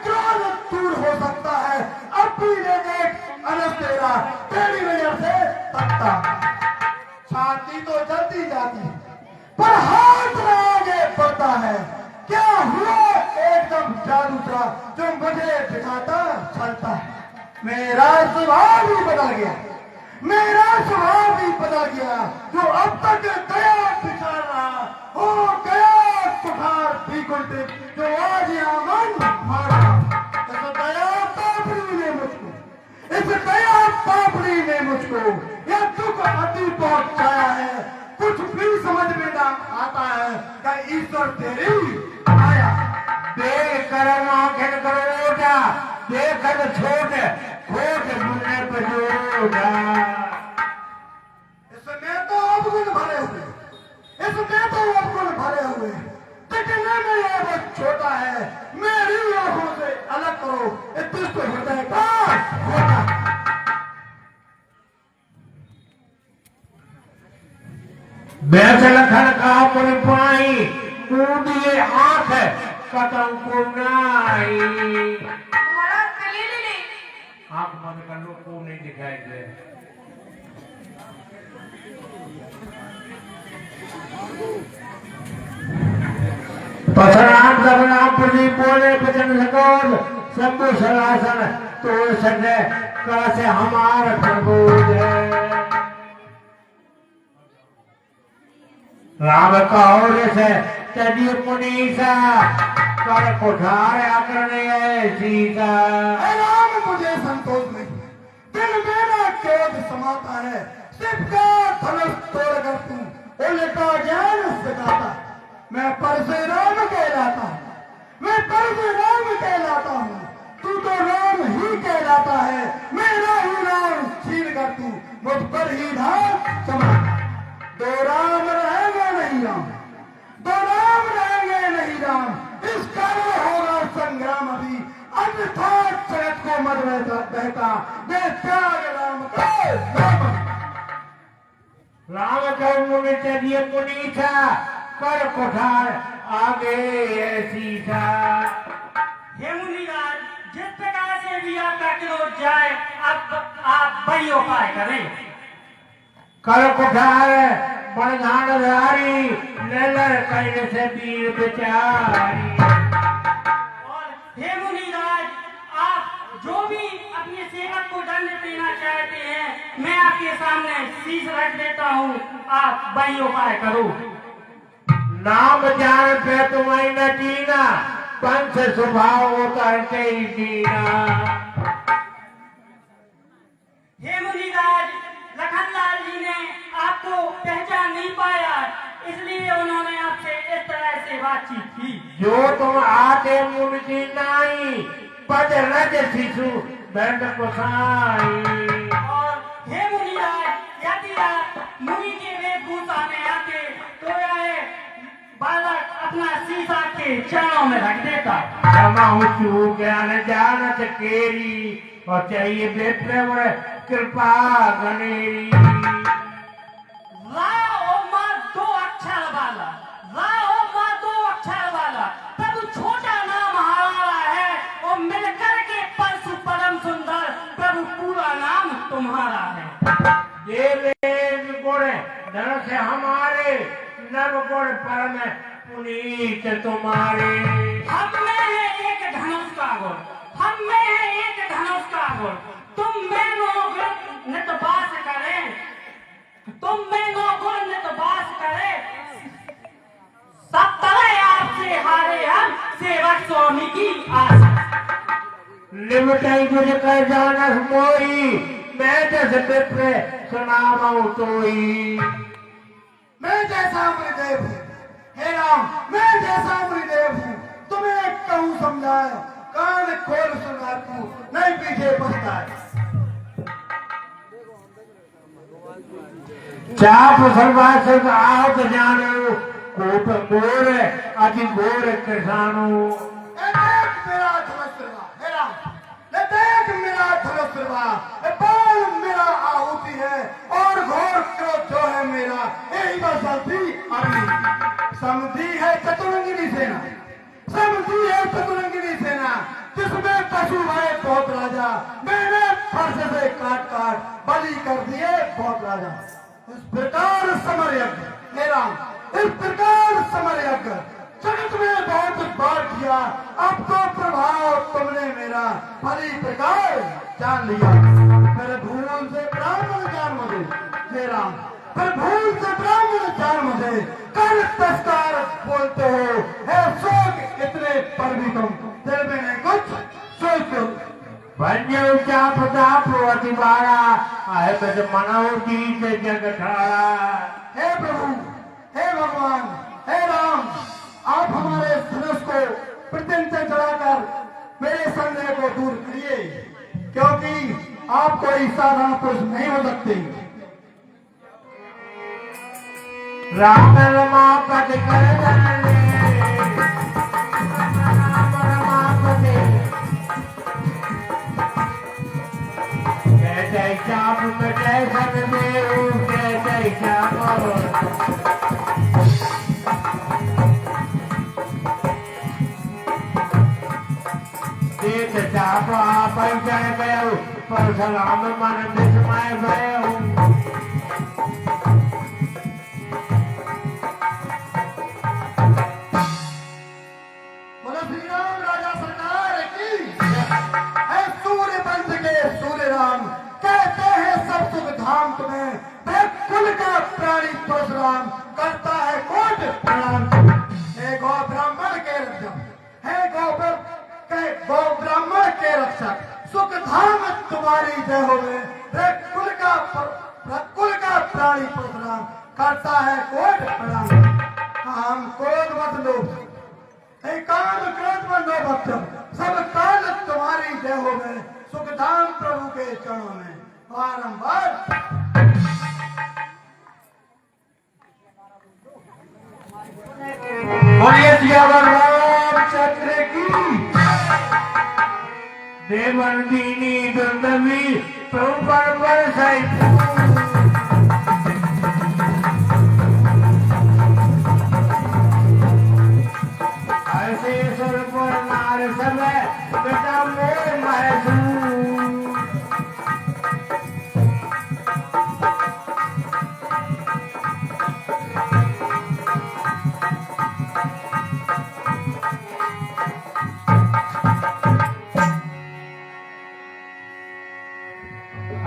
क्रोध दूर हो सकता है अब भी ले देख अनस तेरा, तेरी वजह से तकता छाती तो जलती जाती पर हाथ न आगे बढ़ता है। क्या हुआ एकदम जादू सा जो मुझे दिखाता चलता है। मेरा स्वभाव भी बदल गया, मेरा स्वभाव भी बदल गया। जो अब तक गया बिछाड़ रहा हो गया कुठार भी कुलते जो आज मन मारा। इस दया पापड़ी ने मुझको, इस दया पापड़ी ने मुझको यह दुख अति पहुंचाया है। कुछ भी समझ में ना आता है कि ईश्वर तेरी आया। देख कर आंखें करोटा, देख कर छोट खोट मुन्ने पर जोड़ा। इसमें तो अवगुण भरे हुए, इसमें तो अवगुण भरे हुए। दिखने में यह बहुत छोटा है, मेरी आंखों से अलग करो इस दुष्ट हृदय का खोटा। बैठ लखन का पुन पाई टूटिए आंख कदम को नाई। महाराज कलीली आंख बंद कर लो, को नहीं दिखाई दे। पथराम सबराम प्रदीप बोले बचन सकोल शंभु सलासन तो संजय कला से हमारा प्रबोध है। राम कौर से तजी मुनीसा कर कोठार आकरने सीता। हे राम मुझे संतोष नहीं, दिल मेरा क्रोध समाता है। शिव का धनुष तोड़कर तू उल्टा ज्ञान सिखाता। मैं परशुराम कहलाता, मैं परशुराम कहलाता हूँ, तू तो राम ही कहलाता है। मेरा ही नाम छीन कर तू मुझ पर ही धार चमाता। दो राम रहेंगे नहीं राम, दो राम रहेंगे नहीं राम। इस कारण होगा संग्राम अभी, अन्यथा जगत को मत बहता। मैं त्याग राम को राम कर्म में चलिए मुनीसा कर कोठार आगे सीता। हे मुनिराज, जिस प्रकार से भी आपका क्रोध जाए अब आप वही उपाय करें। कर कोठार बड़धान धारी ललर कैले से वीर बेचारी। और हे मुनिराज, आप जो भी अपने सेवक को दंड देना चाहते हैं मैं आपके सामने शीश रख देता हूँ, आप वही उपाय करो। नाम जान पे तुम्हें न जीना, पंच स्वभाव होकर कई जीना। हे मुनिराज, लखनलाल जी ने आपको पहचान नहीं पाया, इसलिए उन्होंने आपसे इस तरह से बातचीत की। जो तुम आते मुन की नाई पद रज शिशु दंड कुसाई। और हे मुनिराज, यदि आप मुनि के वेशभूषा में आते तो यह बालक अपना शीशा के चरणों में रख देता। क्षमा चू ज्ञान जानत केरी और चाहिए बेप्रेम कृपा गनेरी। रा ओ माँ दो अक्षर वाला, रा ओ माँ दो अक्षर वाला, तब छोटा नाम हमारा है और मिलकर के परशु परम सुंदर प्रभु पूरा नाम तुम्हारा है। देव गुण धन से हमारे, नव गुण परम पुनीत तुम्हारे। हम में है एक धनुष का गुण, हम में है एक धनुष का गुण। तुम में नो गुण नित वास करे, तुम में नो गुण नित वास करे। सब तरह आपसे हारे हम सेवक स्वामी की आस। लिमटाई तुझे कर जाना मोई, मैं जैसे पे सुनावाऊं तोई। मैं जैसा अमृदेव हूँ, हे राम, मैं जैसा अमृदेव हूँ, तुम्हें कहूँ समझाए, कान खोल सुना तू, नहीं पीछे पछताए। चाप सर्वासक आत जानो, कोप गोर अति गोर किसानो। ए देख मेरा धनुष्वा, हे राम, ए देख मेरा धनुष्वा, ए बाण मेरा आहुति है, और घोर क्रोध जो है मेरा, यही बसंती अग्नि। समझी है चतुरंगिनी सेना, समझी है चतुरंगिनी सेना, जिसमें पशु है बहुत राजा, मैंने फर्श से काट काट बलि कर दिए बहुत राजा। इस प्रकार समर यज्ञ, हे राम, इस प्रकार समर यज्ञ जगत में बहुत बार किया, अब तो प्रभाव तुमने मेरा भली प्रकार जान लिया। मेरे भूल से ब्राह्मण जान मुझे, हे राम, फिर भूल से ब्राह्मण जान मुझे, कर तस्कार बोलते हो, हे शोक इतने पर भी तुम दिल में नहीं कुछ सोचते हो। बन्यो चाप चाप अति बारा, आए बज मनाओ की से जग ठाड़ा। हे प्रभु, हे भगवान, हे राम, आप हमारे धनुष को प्रतिदिन से चढ़ाकर मेरे संदेह को दूर करिए, क्योंकि आप कोई साधारण पुरुष नहीं हो सकते। राम रमापति कर जाने, राम रमापति जय जय चाप में जय सन देव, जय जय चाप। देख चाप आप जय गयो, परशुराम मन विस्मय भयो। बोलो श्री राम राजा सरकार की। है सूर्य वंश के सूर्य राम, कहते हैं सब सुख धाम तुम्हें, कुल का प्राणी परशुराम, करता है कोट प्रणाम। हे गौ ब्राह्मण के रक्षक, हे गौ ब्राह्मण के रक्षक, सुख धाम तुम्हारी जय होवे, कुल का प्राणी परशुराम, करता है कोट प्रणाम। काम क्रोध मत लो, काम क्रोध मत लो भक्तों, सब काल तुम्हारी जय होवे, सुख धाम प्रभु के चरणों में बारंबार। बोलिए सियावर रामचंद्र की। देवन दीनी दुर्दमी प्रभु पर बरसाई। ऐसे सुर पर नार समय बेटा मोर महसूस।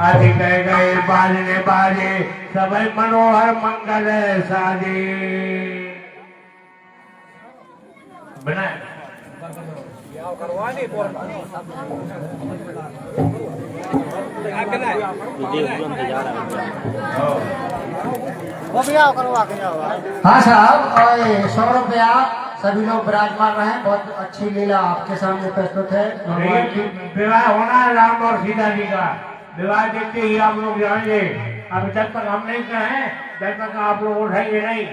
आदि कह गए बाजने बाजे, सबै मनोहर मंगल साजे। बना हाँ साहब, और 100 रुपया सभी लोग विराजमान रहे। बहुत अच्छी लीला आपके सामने प्रस्तुत है। भगवान की विवाह होना है राम और सीता जी का। विवाह देखते ही आप लोग जाएंगे। अब जब तक हम नहीं कहें, जब तक आप लोग उठाइए नहीं।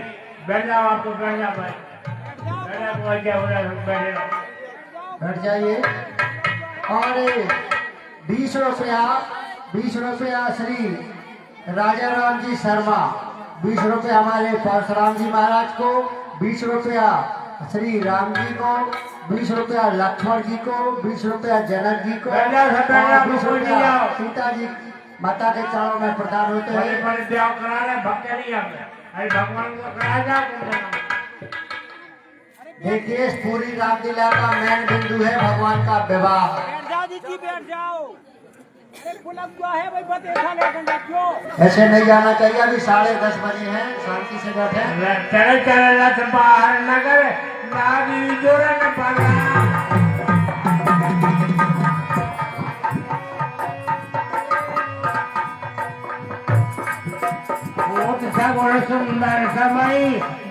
बैठ जाओ, आपको बैठ जाओ भाई, बैठ जाइए। और 20 रुपया श्री राजा राम जी शर्मा, 20 रुपया हमारे परशुराम जी महाराज को, 20 रुपया श्री राम जी को, 20 रुपया लक्ष्मण जी को, 20 रुपया जनक जी को, और 20 रुपया सीता जी माता के चरणों में प्रदान होते हैं। भगवान को करा जाए। देखिए, इस पूरी रामलीला का मेन बिंदु है भगवान का विवाह। बैठ जाओ, है भाई, देखा लेकर क्यों ऐसे नहीं जाना चाहिए। अभी 10:30 बजे हैं, शांति से बैठे। चले चले लथ बाहर नगर, नारी जोरन पड़ा।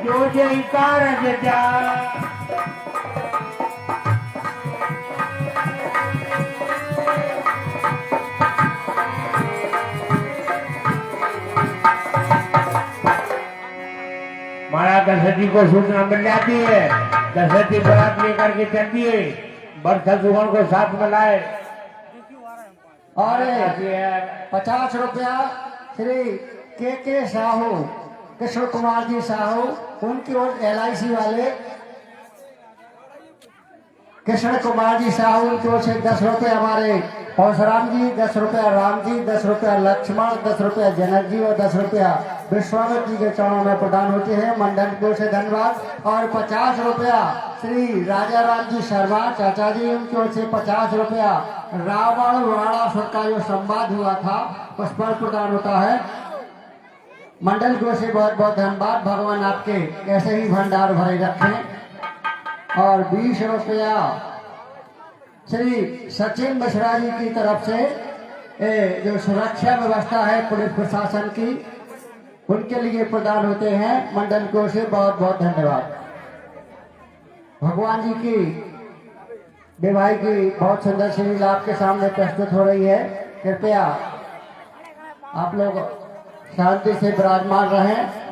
जो जय कारज जा महाराज दशरथ जी को सूचना मिल जाती है। दशरथ जी बारात लेकर के चलती है, बरसा सुगन को साथ में लाए और 50 रुपया श्री के साहू, कृष्ण कुमार जी साहू, उनकी ओर LIC वाले कृष्ण कुमार जी साहू, उनकी ओर से 10 रुपये हमारे परशुराम जी, 10 रुपया राम जी, 10 रुपया लक्ष्मण, 10 रुपया जनक जी और 10 रुपया विश्वामित्र जी के चरणों में प्रदान होते हैं। मंडल की ओर से धन्यवाद। और 50 रुपया श्री राजा राम जी शर्मा चाचा जी, उनकी ओर से 50 रुपया रावण वाणासुर का जो संवाद हुआ था उस पर प्रदान होता है। मंडल की ओर से बहुत बहुत धन्यवाद। भगवान आपके ऐसे ही भंडार भरे रखें। और 20 रुपया श्री सचिन मिश्रा जी की तरफ से जो सुरक्षा व्यवस्था है पुलिस प्रशासन की, उनके लिए प्रदान होते हैं। मंडल की ओर से बहुत बहुत धन्यवाद। भगवान जी की विवाह की बहुत सुंदर सी लीला आपके सामने प्रस्तुत हो रही है। कृपया आप लोग शांति से विराजमान रहें।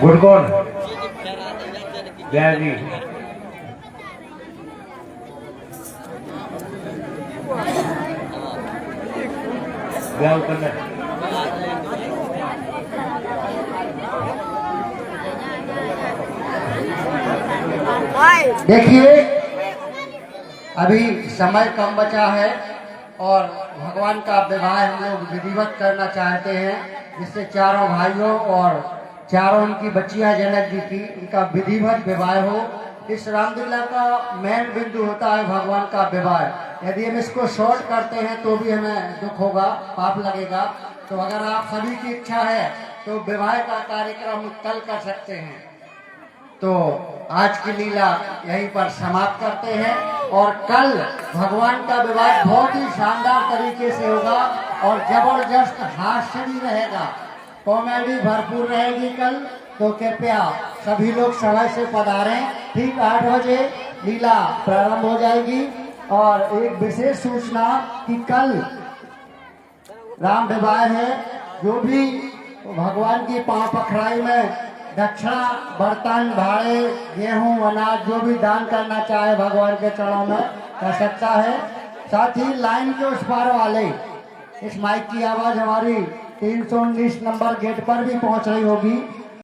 गुड कौन जय जी। जाओ करना देखिए अभी समय कम बचा है और भगवान का विवाह हम लोग विधिवत करना चाहते हैं, जिससे चारों भाइयों और चारों उनकी बच्चियां जनक जी की इनका विधिवत विवाह हो। इस रामलीला का मेन बिंदु होता है भगवान का विवाह। यदि हम इसको शॉर्ट करते हैं तो भी हमें दुख होगा, पाप लगेगा। तो अगर आप सभी की इच्छा है तो विवाह का कार्यक्रम कल कर सकते हैं। तो आज की लीला यहीं पर समाप्त करते हैं और कल भगवान का विवाह बहुत ही शानदार तरीके से होगा और जबरदस्त हास्य भी रहेगा, कॉमेडी भरपूर रहेगी कल। तो कृपया सभी लोग समय से पधारें। ठीक 8 बजे लीला प्रारंभ हो जाएगी। और एक विशेष सूचना कि कल राम विवाह है। जो भी भगवान की पांव पखराई में दक्षिणा, बर्तन, भाड़े, गेहूं, अनाज जो भी दान करना चाहे भगवान के चरणों में कर सकता है। साथ ही लाइन के उस पार वाले इस माइक की आवाज हमारी 319 नंबर गेट पर भी पहुंच रही होगी।